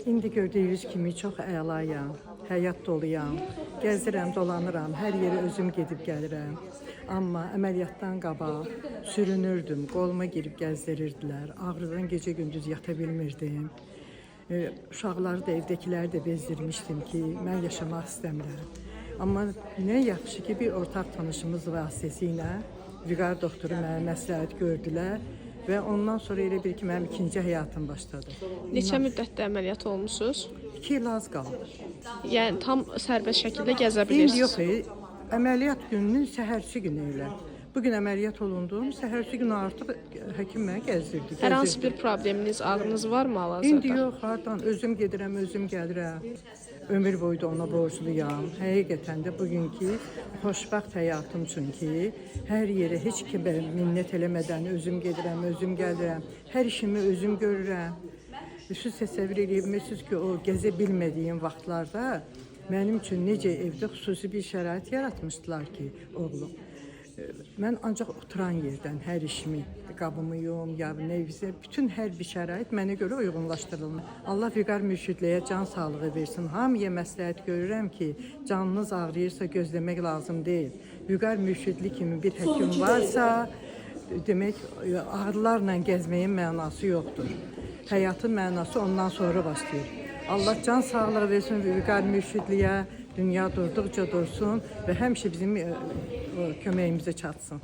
İndi gördüyünüz kimi çox əlayam, həyat doluyam, gəzirəm, dolanıram, hər yerə özüm gedib gəlirəm. Amma əməliyyatdan qabaq sürünürdüm, qoluma girib gəzdirirdilər, ağrıdan gecə-gündüz yata bilmirdim. Uşaqları da, evdəkiləri də bezdirmişdim ki, mən yaşamaq istəmirəm. Amma nə yaxşı ki, bir ortaq tanışımız vasitəsilə Vüqar doktoru mənə məsləhət gördülər və ondan sonra elə bir ki, mənim ikinci həyatım başladı. Neçə müddətdə əməliyyat olmusunuz? 2 il az qaldı. Yəni tam sərbəst şəkildə gəzə İndi bilirsiniz. yox, əməliyyat gününün səhərsi günü elə. Bugün əməliyyat olundum, səhərsi günü artıq həkim mənə gəzdirdi. Hər hansı bir probleminiz, ağrınız varmı hal-hazırda? İndi yox, hardan özüm gedirəm, özüm gəlirəm. Ömür boyu da ona borcluyam. Həqiqətən də bugünkü xoşbəxt həyatım üçün ki, hər yerə heç kimə minnət eləmədən özüm gedirəm, özüm gəlirəm. Hər işimi özüm görürəm. Siz təsəvvür edirsiniz ki, o gəzə bilmədiyim vaxtlarda mənim üçün necə evdə xüsusi bir şərait yaratmışdılar ki, oğlum. Mən ancaq oturan yerdən hər işimi, qabımı yuyum, ya neysə, bütün hər bir şərait mənə görə uyğunlaşdırılır. Allah Vüqar mürşidliyə can sağlığı versin. Hamıya məsləhət görürəm ki, canınız ağrıyırsa gözləmək lazım deyil. Vüqar mürşidli kimi bir həkim varsa, demək ağrılarla gəzməyin mənası yoxdur. Həyatın mənası ondan sonra başlayır. Allah can sağlığı versin Vüqar mürşidliyə, dünya durduqca dursun və həmişə bizim köməyimizə çatsın.